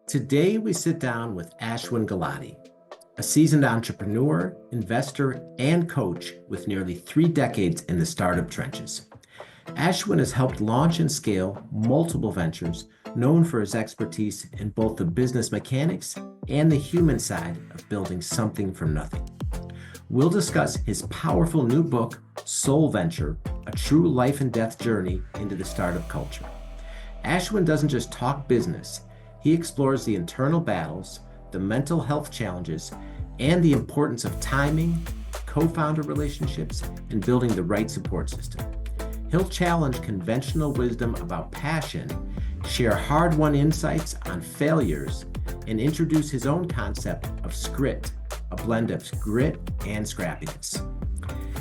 Today, we sit down with Ashwin Gulati, a seasoned entrepreneur, investor, and coach with nearly 3 decades in the startup trenches. Ashwin has helped launch and scale multiple ventures, known for his expertise in both the business mechanics and the human side of building something from nothing. We'll discuss his powerful new book, Soul Venture, a true life and death journey into the startup culture. Ashwin doesn't just talk business, he explores the internal battles, the mental health challenges, and the importance of timing, co-founder relationships, and building the right support system. He'll challenge conventional wisdom about passion, share hard-won insights on failures, and introduce his own concept of skrit, a blend of grit and scrappiness.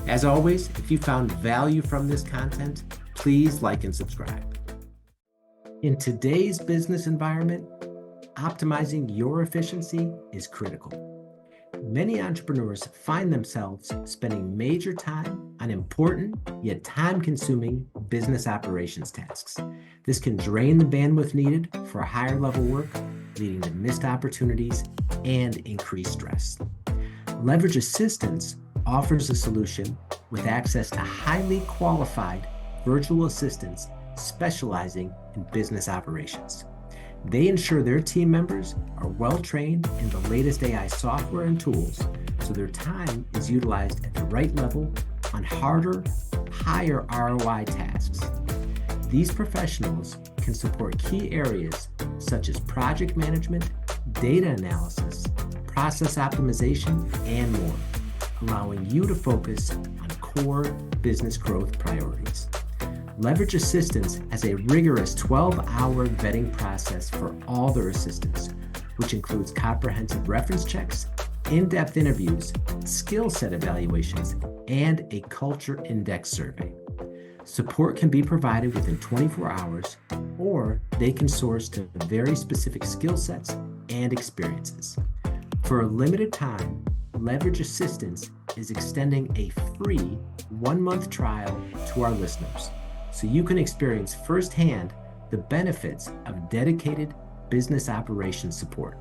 As always, if you found value from this content, please like and subscribe. In today's business environment, optimizing your efficiency is critical. Many entrepreneurs find themselves spending major time on important yet time-consuming business operations tasks. This can drain the bandwidth needed for higher level work, leading to missed opportunities and increased stress. Leverage Assistance offers a solution with access to highly qualified virtual assistants specializing in business operations. They ensure their team members are well trained in the latest AI software and tools, so their time is utilized at the right level on harder, higher ROI tasks. These professionals can support key areas such as project management, data analysis, process optimization, and more, allowing you to focus on core business growth priorities. Leverage Assistance has a rigorous 12-hour vetting process for all their assistants, which includes comprehensive reference checks, in-depth interviews, skill set evaluations, and a culture index survey. Support can be provided within 24 hours, or they can source to very specific skill sets and experiences. For a limited time, Leverage Assistance is extending a free 1-month trial to our listeners, so you can experience firsthand the benefits of dedicated business operations support.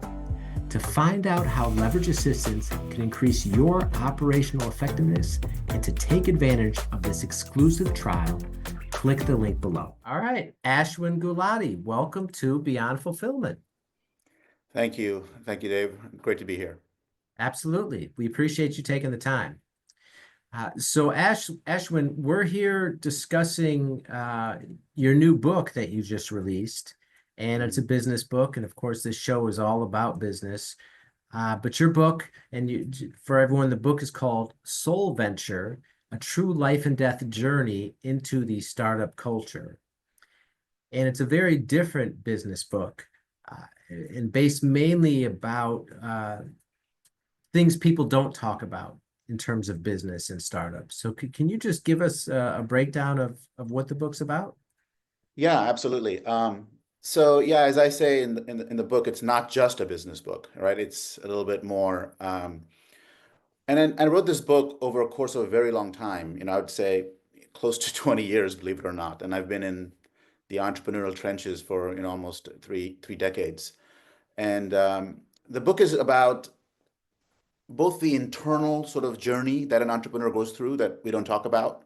To find out how Leverage Assistance can increase your operational effectiveness and to take advantage of this exclusive trial, click the link below. All right, Ashwin Gulati, welcome to Beyond Fulfillment. Thank you. Thank you, Dave. Great to be here. Absolutely. We appreciate you taking the time. So Ashwin, we're here discussing your new book that you just released, and it's a business book. And of course, this show is all about business. But your book, for everyone, the book is called Soul Venture, a true life and death journey into the startup culture. And it's a very different business book and based mainly about things people don't talk about in terms of business and startups. So can you just give us a breakdown of what the book's about? Yeah, absolutely. So yeah, as I say in the book, it's not just a business book, right? It's a little bit more. And then I wrote this book over a course of a very long time. I would say close to 20 years, believe it or not. And I've been in the entrepreneurial trenches for almost three decades. And the book is about both the internal sort of journey that an entrepreneur goes through that we don't talk about,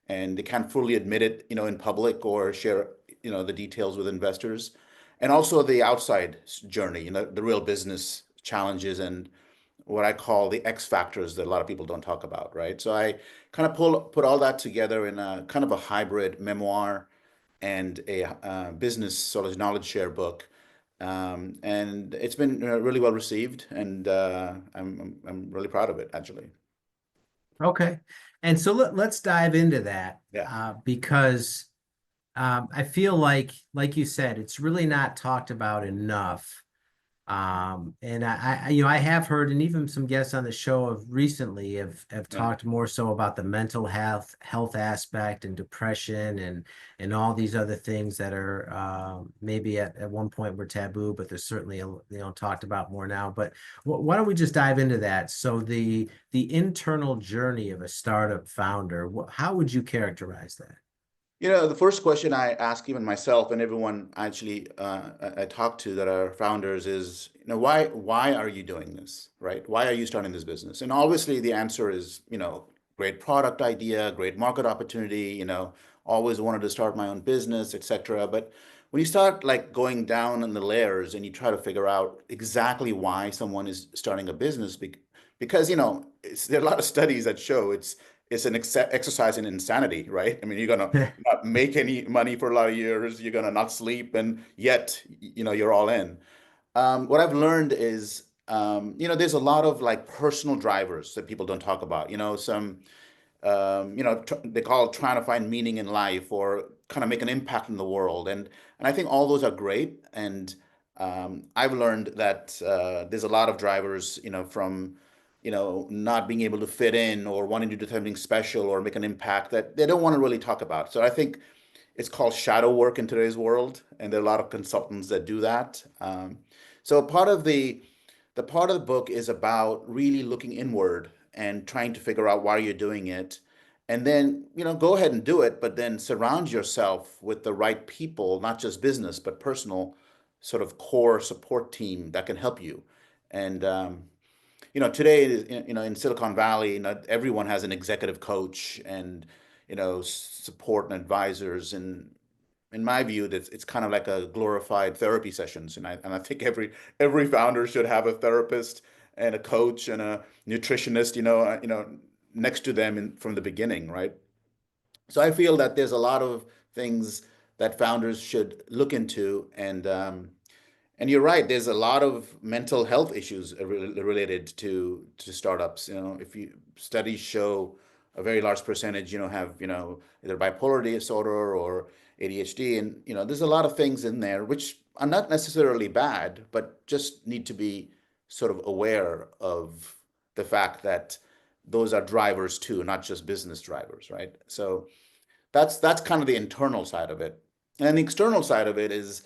and they can't fully admit it, in public or share, the details with investors, and also the outside journey, the real business challenges and what I call the X factors that a lot of people don't talk about, right? So I kind of put all that together in a kind of a hybrid memoir and a business sort of knowledge share book. And it's been really well received, and I'm really proud of it, actually. Okay. And so let's dive into that. Yeah. Because I feel like you said, it's really not talked about enough. And I have heard, and even some guests on the show have recently have talked more so about the mental health aspect and depression and all these other things that are maybe at one point were taboo, but they're certainly talked about more now. But why don't we just dive into that? So the internal journey of a startup founder, how would you characterize that? The first question I ask even myself and everyone actually I talk to that are founders is, why are you doing this, right? Why are you starting this business? And obviously the answer is, great product idea, great market opportunity, always wanted to start my own business, etc. But when you start like going down in the layers and you try to figure out exactly why someone is starting a business, because, there are a lot of studies that show it's an exercise in insanity, right? I mean, you're gonna not make any money for a lot of years, you're gonna not sleep, and yet, you're all in. What I've learned is, there's a lot of like personal drivers that people don't talk about. They call it trying to find meaning in life or kind of make an impact in the world, and I think all those are great. And I've learned that there's a lot of drivers, from not being able to fit in or wanting to do something special or make an impact that they don't want to really talk about. So I think it's called shadow work in today's world, and there are a lot of consultants that do that. So the part of the book is about really looking inward and trying to figure out why you're doing it, and then go ahead and do it, but then surround yourself with the right people, not just business but personal, sort of core support team that can help you. And today, in Silicon Valley, everyone has an executive coach and, support and advisors. And in my view, that it's kind of like a glorified therapy sessions. And I think every founder should have a therapist and a coach and a nutritionist, next to them from the beginning, right? So I feel that there's a lot of things that founders should look into, and you're right. There's a lot of mental health issues related to startups. If you studies show a very large percentage, have either bipolar disorder or ADHD, and there's a lot of things in there which are not necessarily bad, but just need to be sort of aware of the fact that those are drivers too, not just business drivers, right? So that's kind of the internal side of it, and the external side of it is,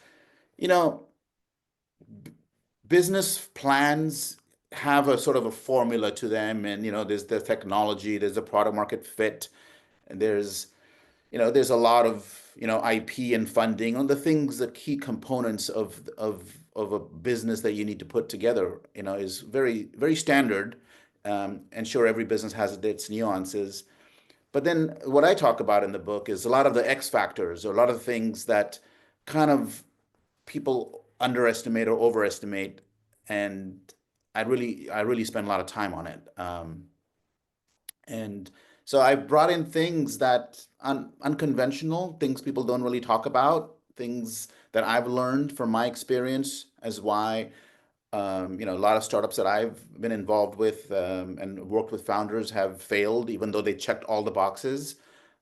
you know business plans have a sort of a formula to them, and there's the technology, there's the product market fit, and there's a lot of IP and funding on the things, the key components of a business that you need to put together, is very very standard. And sure, every business has its nuances, but then what I talk about in the book is a lot of the X factors, or a lot of things that kind of people underestimate or overestimate, and I really spend a lot of time on it. And so I brought in things that unconventional, things people don't really talk about, things that I've learned from my experience, as why a lot of startups that I've been involved with, and worked with founders, have failed even though they checked all the boxes.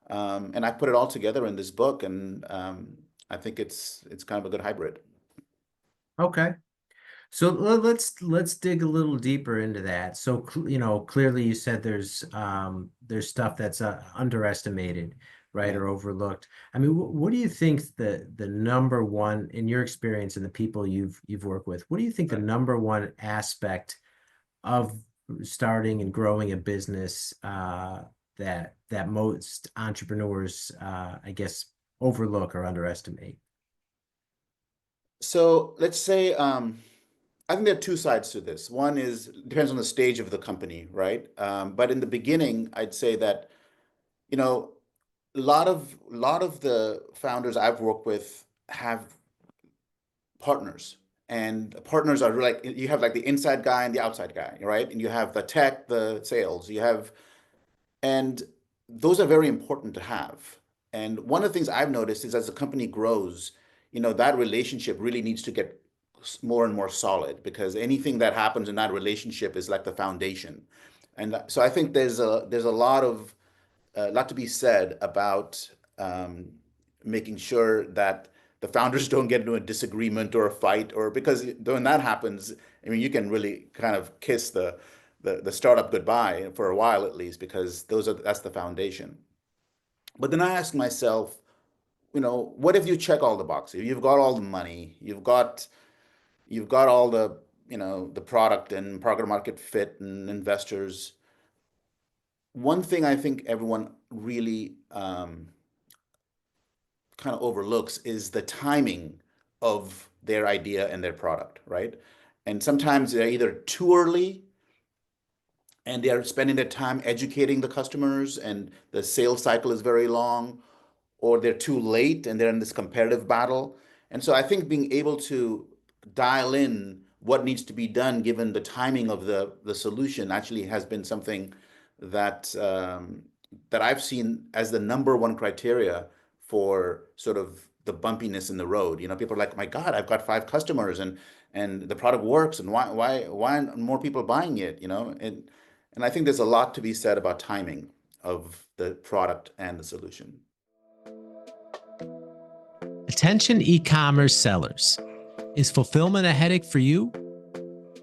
And I put it all together in this book, and I think it's kind of a good hybrid. Okay. So let's dig a little deeper into that. So clearly you said there's stuff that's underestimated, right, Yeah. or overlooked. I mean, what do you think the number one, in your experience and the people you've worked with, what do you think the Right. number one aspect of starting and growing a business that most entrepreneurs, I guess, overlook or underestimate? So let's say, I think there are two sides to this. One is, depends on the stage of the company, right? But in the beginning, I'd say that, you know, a lot of the founders I've worked with have partners, and partners are like, you have like the inside guy and the outside guy, right? And you have the tech, the sales, and those are very important to have. And one of the things I've noticed is, as the company grows, that relationship really needs to get more and more solid, because anything that happens in that relationship is like the foundation. And so I think there's a lot to be said about, making sure that the founders don't get into a disagreement or a fight, or because when that happens, I mean, you can really kind of kiss the startup goodbye for a while at least, because that's the foundation. But then I ask myself, what if you check all the boxes? You've got all the money, you've got all the product and product market fit and investors. One thing I think everyone really kind of overlooks is the timing of their idea and their product, right? And sometimes they're either too early and they are spending their time educating the customers and the sales cycle is very long, or they're too late and they're in this competitive battle. And so I think being able to dial in what needs to be done given the timing of the solution actually has been something that that I've seen as the number one criteria for sort of the bumpiness in the road. You know, people are like, my God, I've got 5 customers and the product works, and why aren't more people buying it? You know, and I think there's a lot to be said about timing of the product and the solution. Attention e-commerce sellers. Is fulfillment a headache for you?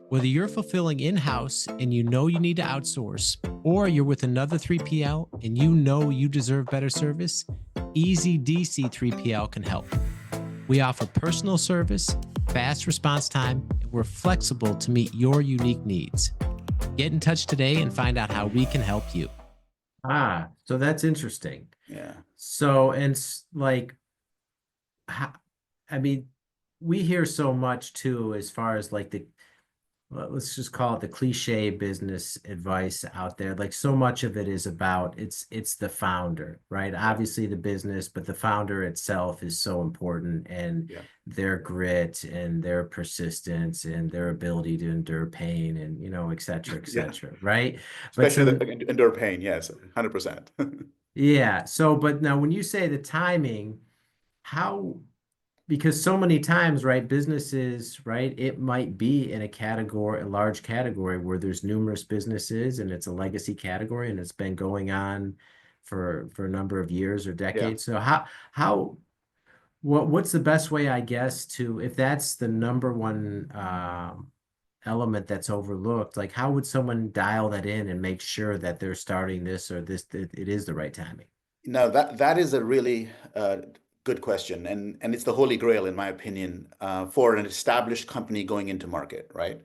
Whether you're fulfilling in-house and you know you need to outsource, or you're with another 3PL and you know you deserve better service, Easy DC 3PL can help. We offer personal service, fast response time, and we're flexible to meet your unique needs. Get in touch today and find out how we can help you. Ah, so that's interesting. Yeah. So, and like, I mean, we hear so much too, as far as like let's just call it the cliche business advice out there. Like so much of it is about it's the founder, right? Yeah. Obviously the business, but the founder itself is so important, and Yeah. their grit and their persistence and their ability to endure pain and, you know, et cetera, Yeah. right? But Especially so, the endure pain. Yes, 100%. yeah. So, but now when you say the timing, how, because so many times, right, businesses, right, it might be in a category, a large category where there's numerous businesses and it's a legacy category and it's been going on for a number of years or Yeah. decades. So how what's the best way, I guess, to, if that's the number one element that's overlooked, like how would someone dial that in and make sure that they're starting this or this, that it is the right timing? No, that is a really good question, and it's the holy grail, in my opinion, for an established company going into market, right?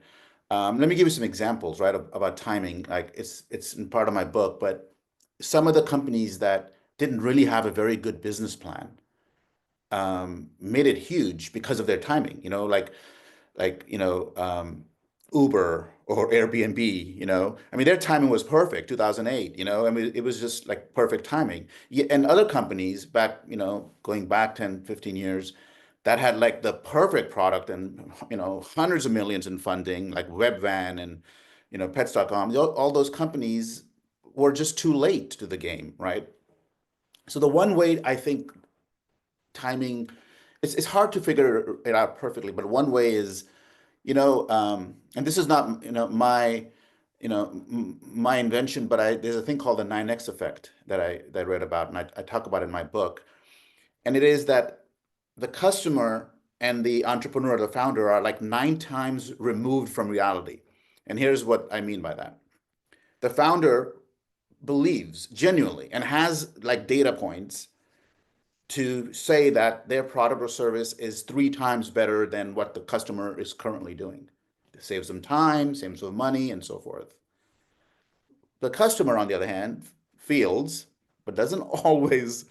Let me give you some examples, right, about timing. Like it's in part of my book, but some of the companies that didn't really have a very good business plan made it huge because of their timing. You know, Uber or Airbnb, you know, I mean, their timing was perfect, 2008, you know, I mean, it was just like perfect timing. Yeah, and other companies back, you know, going back 10, 15 years, that had like the perfect product and, you know, hundreds of millions in funding, like Webvan and, you know, Pets.com, all those companies were just too late to the game, right? So the one way I think timing, it's hard to figure it out perfectly, but one way is, and this is not, my invention, but there's a thing called the 9X effect that I read about, and I talk about in my book. And it is that the customer and the entrepreneur, the founder, are like 9 times removed from reality. And here's what I mean by that. The founder believes genuinely and has like data points to say that their product or service is 3 times better than what the customer is currently doing. It saves them time, saves them money, and so forth. The customer, on the other hand, feels, but doesn't always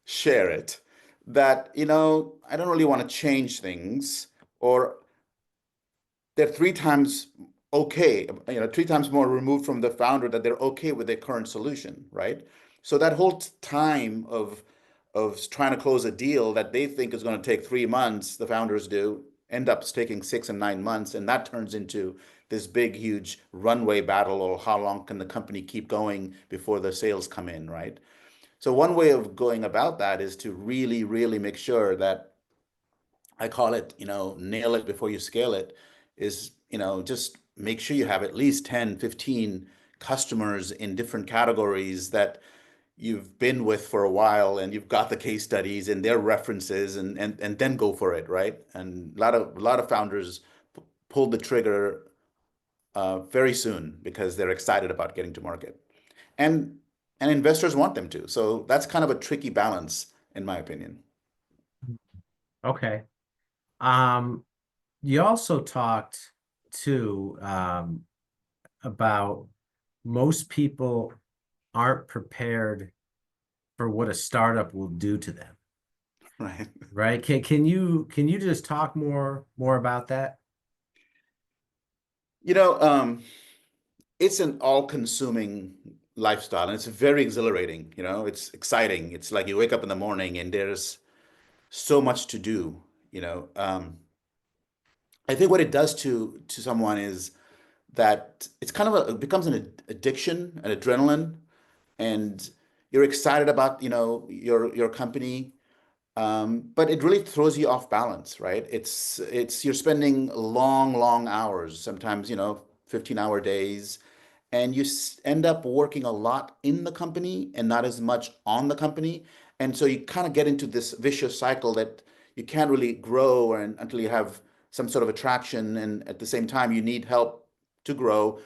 share it, that, I don't really want to change things, or they're 3 times okay, 3 times more removed from the founder, that they're okay with their current solution, right? So that whole time of trying to close a deal that they think is going to take 3 months, the founders do, end up taking 6 and 9 months, and that turns into this big, huge runway battle, or how long can the company keep going before the sales come in, right? So one way of going about that is to really, really make sure that, I call it, nail it before you scale it, is, just make sure you have at least 10, 15 customers in different categories that you've been with for a while, and you've got the case studies and their references, and then go for it, right? And a lot of founders pulled the trigger very soon because they're excited about getting to market. And investors want them to. So that's kind of a tricky balance, in my opinion. Okay. Um, you also talked too about most people aren't prepared for what a startup will do to them. right? Right. Can you just talk more about that? You know, it's an all-consuming lifestyle, and it's very exhilarating. It's exciting. It's like you wake up in the morning and there's so much to do. You know, I think what it does to someone is that it's kind of it becomes an addiction, an adrenaline, and you're excited about, your company. But it really throws you off balance, right? You're spending long, long hours, sometimes, 15-hour days, and you end up working a lot in the company and not as much on the company. And so you kind of get into this vicious cycle that you can't really grow until you have some sort of attraction, and at the same time you need help to grow.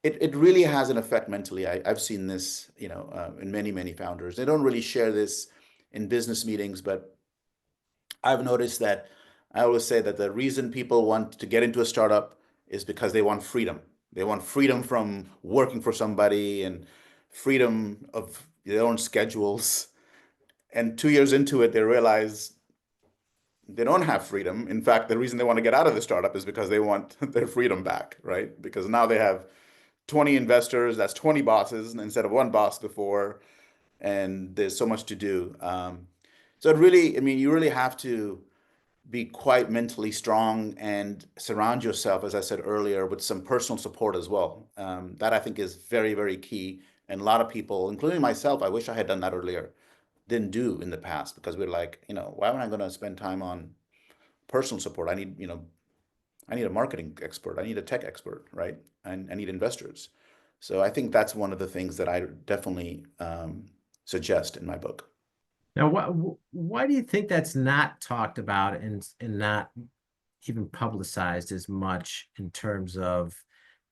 It really has an effect mentally. I've seen this, in many, many founders. They don't really share this in business meetings, but I've noticed that I always say that the reason people want to get into a startup is because they want freedom. They want freedom from working for somebody and freedom of their own schedules. And 2 years into it, they realize they don't have freedom. In fact, the reason they want to get out of the startup is because they want their freedom back, right? Because now they have 20 investors, that's 20 bosses instead of one boss before, and there's so much to do. So it really, I mean, you really have to be quite mentally strong and surround yourself, as I said earlier, with some personal support as well. That I think is very, very key. And a lot of people, including myself, I wish I had done that earlier, didn't do in the past because we're like, why am I going to spend time on personal support? I need a marketing expert. I need a tech expert, right? And I need investors. So I think that's one of the things that I definitely suggest in my book. Now, why do you think that's not talked about and not even publicized as much in terms of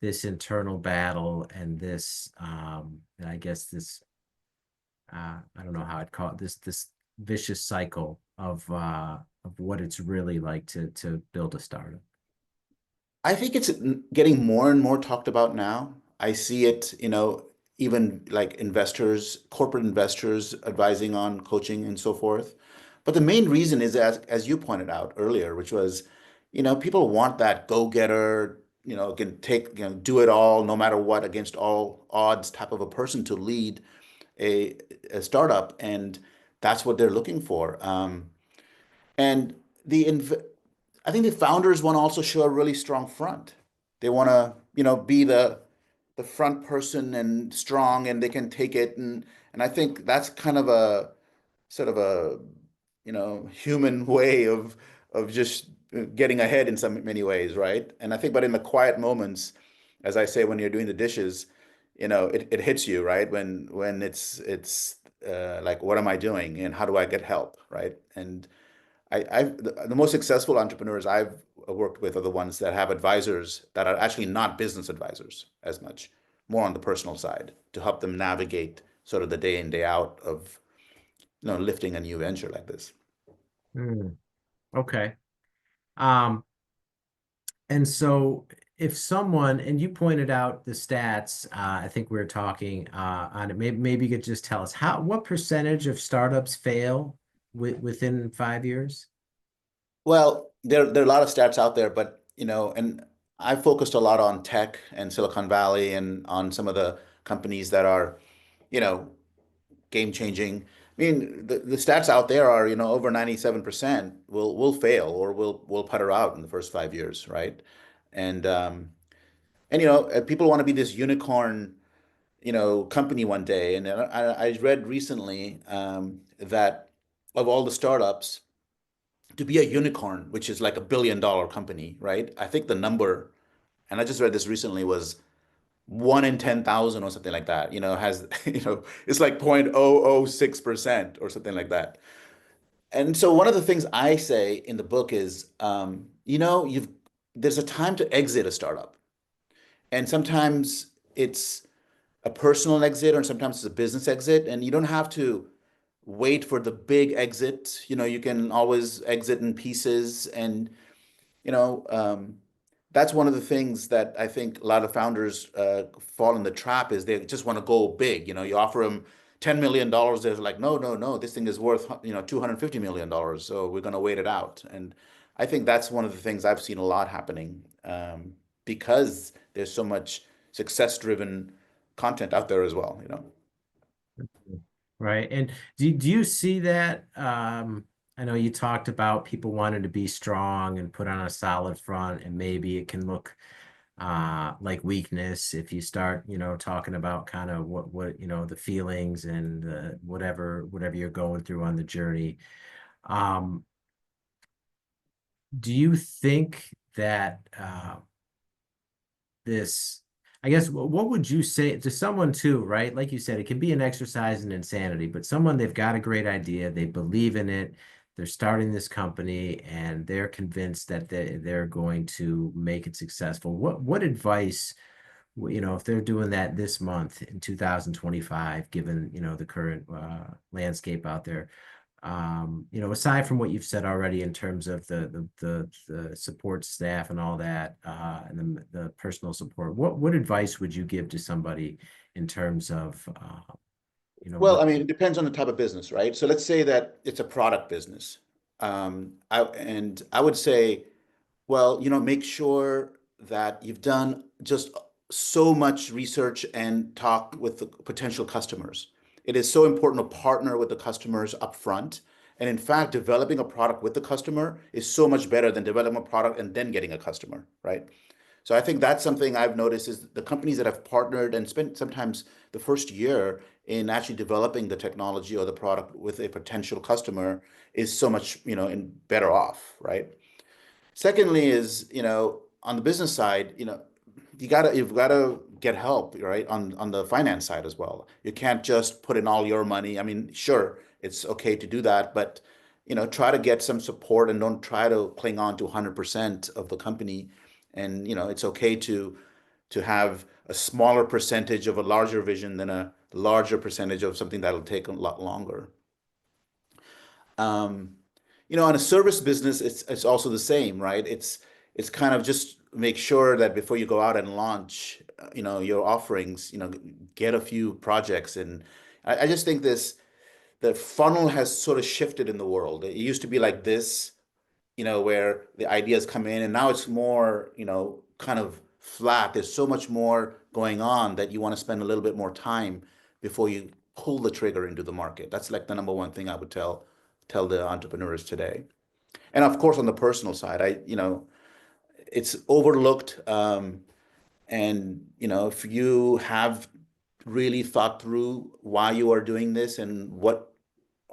this internal battle and this and I guess this I don't know how I'd call it, this vicious cycle of what it's really like to build a startup. I think it's getting more and more talked about now. I see it, even like investors, corporate investors advising on coaching and so forth. But the main reason is, as you pointed out earlier, which was, people want that go-getter, can take, do it all, no matter what, against all odds type of a person to lead a, a startup. And that's what they're looking for. And the I think the founders want to also show a really strong front. They want to, be the front person and strong, and they can take it. And I think that's kind of a sort of a, human way of just getting ahead in some many ways, right? And I think, but in the quiet moments, as I say, when you're doing the dishes, it hits you, right? When it's like, what am I doing, and how do I get help, right? And the most successful entrepreneurs I've worked with are the ones that have advisors that are actually not business advisors as much, more on the personal side to help them navigate sort of the day in, day out of, lifting a new venture like this. Hmm. Okay. Um, and so if someone, and you pointed out the stats, I think we were talking on it. Maybe you could just tell us what percentage of startups fail within 5 years? Well, there are a lot of stats out there, but and I focused a lot on tech and Silicon Valley and on some of the companies that are, you know, game changing. I mean, the stats out there are, over 97% will fail or will putter out in the first 5 years, right? And people want to be this unicorn, company one day. And I read recently that of all the startups, to be a unicorn, which is like $1 billion company, right? I think the number, and I just read this recently, was one in 10,000 or something like that. Has it's like 0.006% or something like that. And so one of the things I say in the book is, you've there's a time to exit a startup, and sometimes it's a personal exit, or sometimes it's a business exit, and you don't have to wait for the big exit. You can always exit in pieces, and you know, that's one of the things that I think a lot of founders fall in the trap is they just want to go big. You offer them $10 million, they're like, no, no, no, this thing is worth, $250 million. So we're going to wait it out. And I think that's one of the things I've seen a lot happening, because there's so much success-driven content out there as well. Right. And do you see that? I know you talked about people wanting to be strong and put on a solid front, and maybe it can look like weakness if you start, talking about kind of what, the feelings and whatever you're going through on the journey. Um, do you think that this, I guess, what would you say to someone too, right? Like you said, it can be an exercise in insanity, but someone, they've got a great idea, they believe in it, they're starting this company, and they're convinced that they're going to make it successful. What advice, if they're doing that this month in 2025, given, the current landscape out there, aside from what you've said already in terms of the support staff and all that, and the personal support, what advice would you give to somebody in terms of, Well, what? I mean, it depends on the type of business, right? So let's say that it's a product business. I would say, well, make sure that you've done just so much research and talk with the potential customers. It is so important to partner with the customers up front. And in fact, developing a product with the customer is so much better than developing a product and then getting a customer, right? So I think that's something I've noticed is the companies that have partnered and spent sometimes the first year in actually developing the technology or the product with a potential customer is so much, better off, right? Secondly is, on the business side, you've gotta get help, right? On the finance side as well. You can't just put in all your money. I mean, sure, it's okay to do that, but try to get some support and don't try to cling on to 100% of the company. And it's okay to have a smaller percentage of a larger vision than a larger percentage of something that'll take a lot longer. Um, on a service business, it's also the same, right? It's kind of just make sure that before you go out and launch, your offerings, get a few projects. And I just think the funnel has sort of shifted in the world. It used to be like this, where the ideas come in, and now it's more, kind of flat. There's so much more going on that you want to spend a little bit more time before you pull the trigger into the market. That's like the number one thing I would tell the entrepreneurs today. And of course, on the personal side, it's overlooked. And if you have really thought through why you are doing this and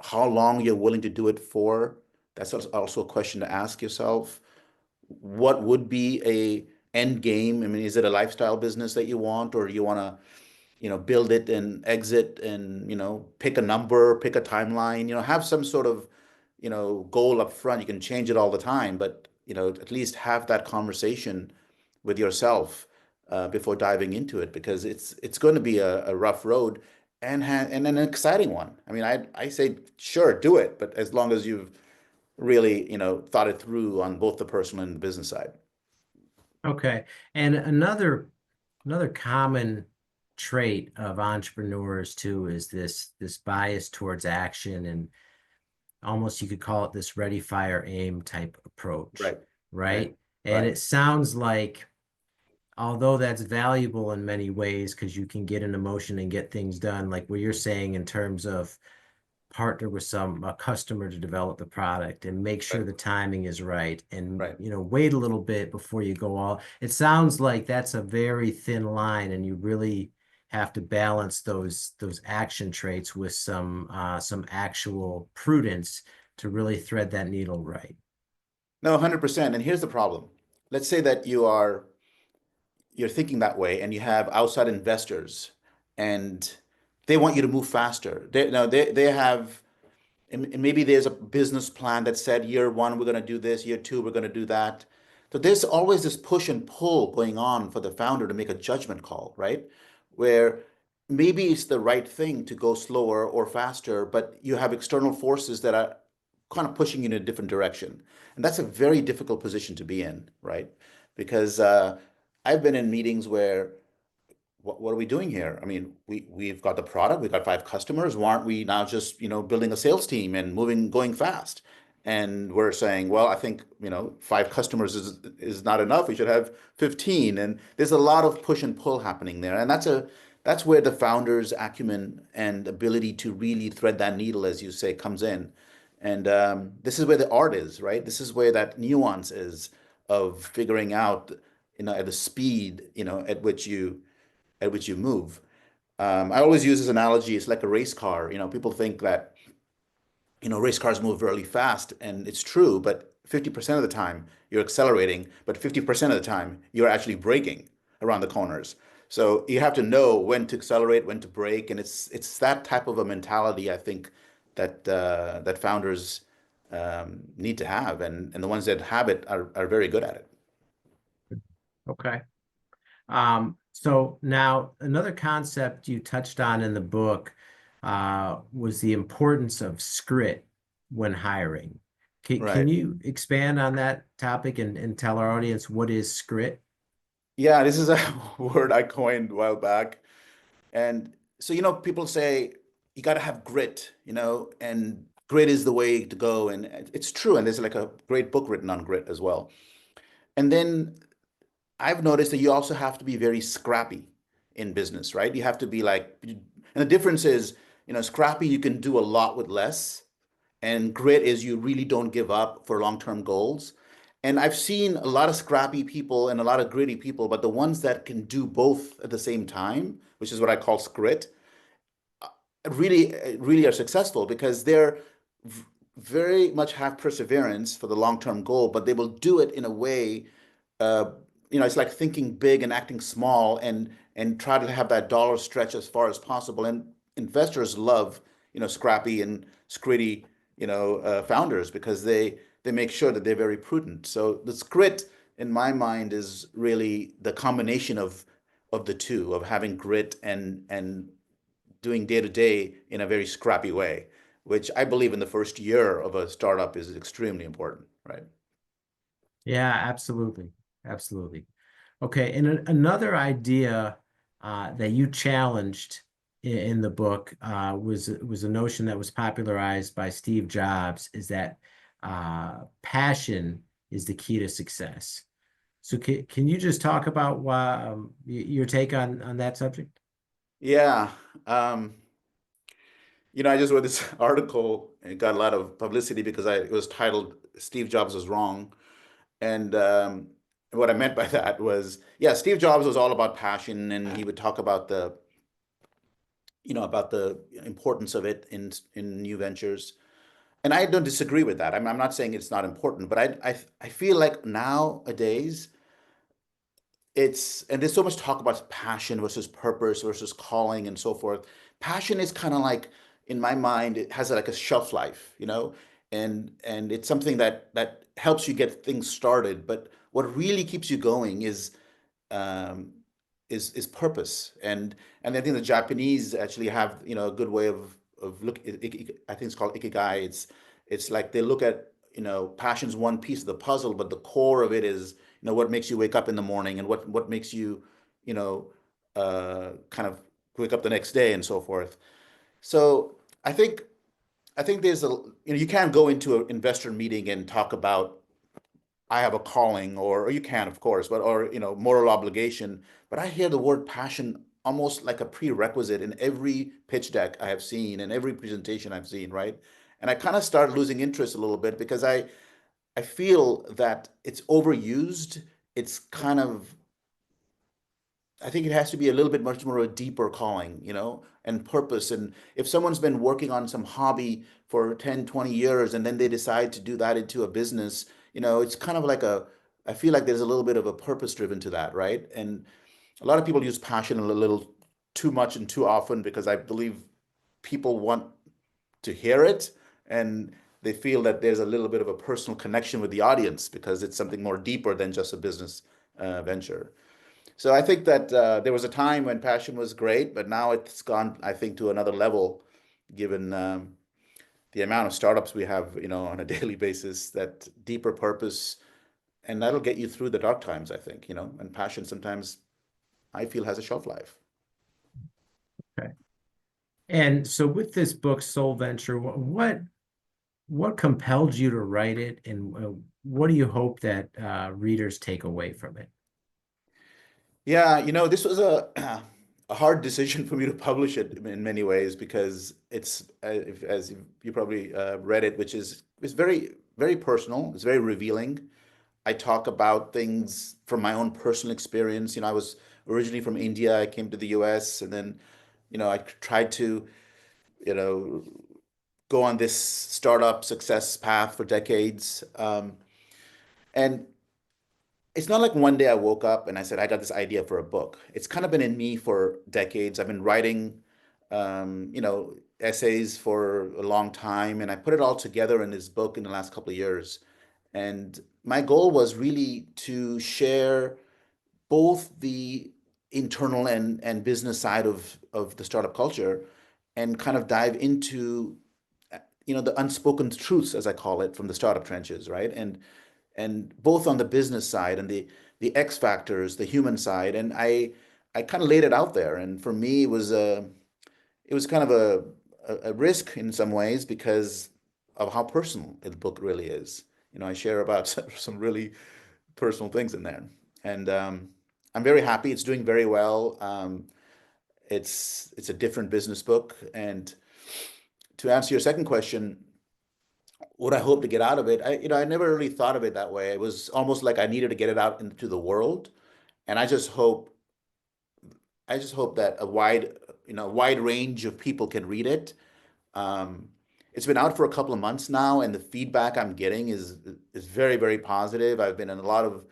how long you're willing to do it for, that's also a question to ask yourself. What would be a end game? I mean, is it a lifestyle business that you want, or you want to, build it and exit and, pick a number, pick a timeline, have some sort of, goal up front. You can change it all the time, but, at least have that conversation with yourself before diving into it, because it's going to be a rough road and an exciting one. I mean, I say, sure, do it, but as long as you've really, thought it through on both the personal and the business side. Okay. And another common trait of entrepreneurs too is this bias towards action, and almost you could call it this ready, fire, aim type approach, Right. Right. right? And Right. it sounds like, although that's valuable in many ways because you can get an emotion and get things done, like what you're saying in terms of partner with a customer to develop the product and make sure Right. the timing is right, and Right. wait a little bit before you go all. It sounds like that's a very thin line, and you really have to balance those action traits with some actual prudence to really thread that needle right. No, 100%. And here's the problem. Let's say that you're thinking that way and you have outside investors and they want you to move faster. They have, and maybe there's a business plan that said year one we're going to do this, year two we're going to do that. So there's always this push and pull going on for the founder to make a judgment call, right? Where maybe it's the right thing to go slower or faster, but you have external forces that are kind of pushing you in a different direction. And that's a very difficult position to be in, right? Because I've been in meetings where what are we doing here? I mean, we've got the product, we've got 5 customers. Why aren't we now just, building a sales team and going fast? And we're saying, well, I think, 5 customers is not enough. We should have 15. And there's a lot of push and pull happening there. And that's where the founder's acumen and ability to really thread that needle, as you say, comes in. And this is where the art is, right? This is where that nuance is of figuring out, at the speed, at which you move. I always use this analogy. It's like a race car. People think that, race cars move really fast, and it's true, but 50% of the time you're accelerating, but 50% of the time you're actually braking around the corners. So you have to know when to accelerate, when to brake, and it's that type of a mentality, I think, that founders need to have, and the ones that have it are very good at it. Okay. So now another concept you touched on in the book was the importance of skrit when hiring. Can Right. you expand on that topic and tell our audience what is skrit? Yeah, this is a word I coined a while back. And so, people say you got to have grit, and grit is the way to go. And it's true. And there's like a great book written on grit as well. And then I've noticed that you also have to be very scrappy in business, right? You have to be like, and the difference is, scrappy, you can do a lot with less. And grit is you really don't give up for long-term goals. And I've seen a lot of scrappy people and a lot of gritty people, but the ones that can do both at the same time, which is what I call skrit, really are successful because they're very much have perseverance for the long-term goal, but they will do it in a way, uh, it's like thinking big and acting small, and try to have that dollar stretch as far as possible. And investors love, scrappy and scritty, founders because they make sure that they're very prudent. So the skrit, in my mind, is really the combination of the two, of having grit and doing day to day in a very scrappy way, which I believe in the first year of a startup is extremely important, right? Yeah, absolutely. Absolutely. Okay, and another idea that you challenged in the book was a notion that was popularized by Steve Jobs, is that passion is the key to success. So can you just talk about why, your take on that subject? Yeah. I just read this article and it got a lot of publicity because it was titled Steve Jobs was wrong. And what I meant by that was, yeah, Steve Jobs was all about passion, and he would talk about the importance of it in new ventures. And I don't disagree with that. I'm not saying it's not important, but I feel like nowadays and there's so much talk about passion versus purpose versus calling and so forth. Passion is kind of like, in my mind, it has like a shelf life, and it's something that helps you get things started. But what really keeps you going um, is purpose. And I think the Japanese actually have, a good way of look. I think it's called ikigai. It's like they look at, passion's one piece of the puzzle, but the core of it is, what makes you wake up in the morning, and what makes you, you know, kind of wake up the next day and so forth. So I think I think there's you can't go into an investor meeting and talk about I have a calling, or you can, of course, but or moral obligation. But I hear the word passion almost like a prerequisite in every pitch deck I have seen and every presentation I've seen, right? And I kind of started losing interest a little bit because I feel that it's overused. It's kind of, I think it has to be a little bit much more of a deeper calling, and purpose. And if someone's been working on some hobby for 10, 20 years and then they decide to do that into a business, it's kind of like I feel like there's a little bit of a purpose driven to that, right? And a lot of people use passion a little too much and too often because I believe people want to hear it, and they feel that there's a little bit of a personal connection with the audience because it's something more deeper than just a business venture. So I think that there was a time when passion was great, but now it's gone, I think, to another level, given the amount of startups we have, on a daily basis. That deeper purpose, and that'll get you through the dark times, I think, and passion sometimes I feel has a shelf life. And so with this book, Soul Venture, what compelled you to write it, and what do you hope that readers take away from it? Yeah, this was a a hard decision for me to publish it in many ways because it's as you probably read it, which is it's very very personal. It's very revealing. I talk about things from my own personal experience. I was originally from India. I came to the US, and then, I tried to, you know, go on this startup success path for decades. And it's not like one day I woke up and I said, I got this idea for a book. It's kind of been in me for decades. I've been writing, essays for a long time, and I put it all together in this book in the last couple of years. And my goal was really to share both the internal and business side of the startup culture and kind of dive into the unspoken truths, as I call it, from the startup trenches, right? And both on the business side and the X factors, the human side. And I kind of laid it out there. And for me, it was kind of a risk in some ways because of how personal the book really is. I share about some really personal things in there. And I'm very happy. It's doing very well. It's a different business book. And to answer your second question, what I hope to get out of it, I never really thought of it that way. It was almost like I needed to get it out into the world. And I just hope that a wide range of people can read it. Um, it's been out for a couple of months now, and the feedback I'm getting is very, very positive. I've been in a lot of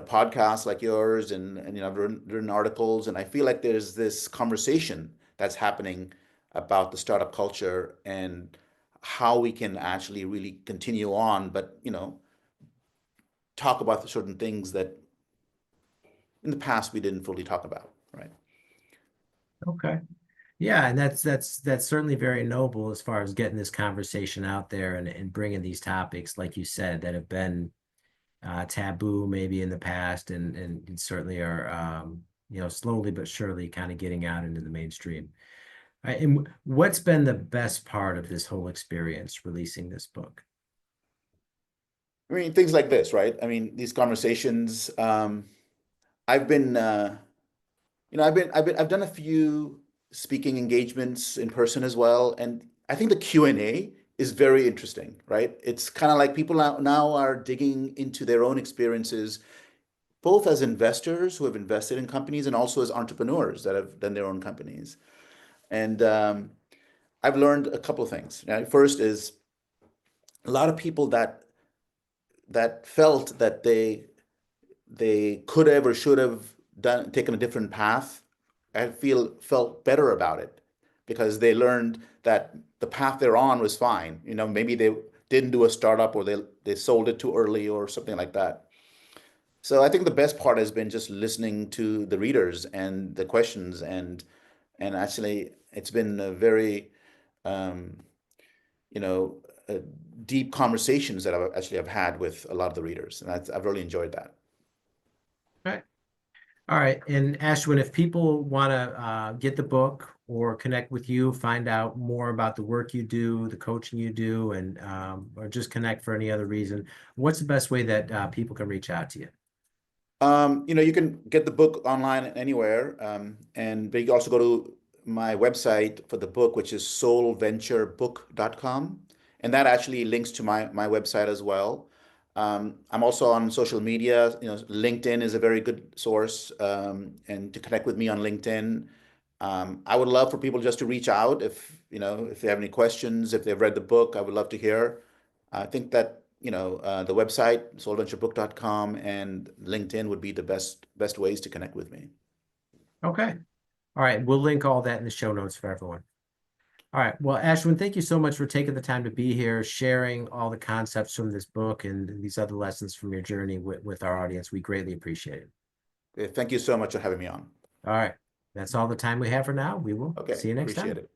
podcasts like yours, and I've written articles, and I feel like there's this conversation that's happening about the startup culture and how we can actually really continue on, but talk about the certain things that in the past we didn't fully talk about, right? Okay. Yeah, and that's certainly very noble as far as getting this conversation out there and bringing these topics, like you said, that have been taboo maybe in the past, and certainly are slowly but surely kind of getting out into the mainstream. Right, and what's been the best part of this whole experience releasing this book? I mean, things like this, right? I mean, these conversations. I've been, I've done a few speaking engagements in person as well, and I think the Q&A is very interesting, right? It's kind of like people now are digging into their own experiences, both as investors who have invested in companies and also as entrepreneurs that have done their own companies. And I've learned a couple of things. Right? First is a lot of people that felt that they could have or should have taken a different path, I felt better about it because they learned that the path they're on was fine. Maybe they didn't do a startup or they sold it too early or something like that. So I think the best part has been just listening to the readers and the questions, and actually it's been a very um, you know uh, deep conversations that I've had with a lot of the readers, and I've really enjoyed that. Okay. All right. And Ashwin, if people want to get the book or connect with you, find out more about the work you do, the coaching you do, and or just connect for any other reason, what's the best way that people can reach out to you? You can get the book online anywhere, but you can also go to my website for the book, which is soulventurebook.com, and that actually links to my website as well. I'm also on social media. LinkedIn is a very good source, and to connect with me on LinkedIn. I would love for people just to reach out if they have any questions, if they've read the book. I would love to hear. I think that the website soulventurebook.com and LinkedIn would be the best ways to connect with me. Okay. All right. We'll link all that in the show notes for everyone. All right. Well, Ashwin, thank you so much for taking the time to be here, sharing all the concepts from this book and these other lessons from your journey with our audience. We greatly appreciate it. Thank you so much for having me on. All right. That's all the time we have for now. We will Okay, see you next appreciate time. it.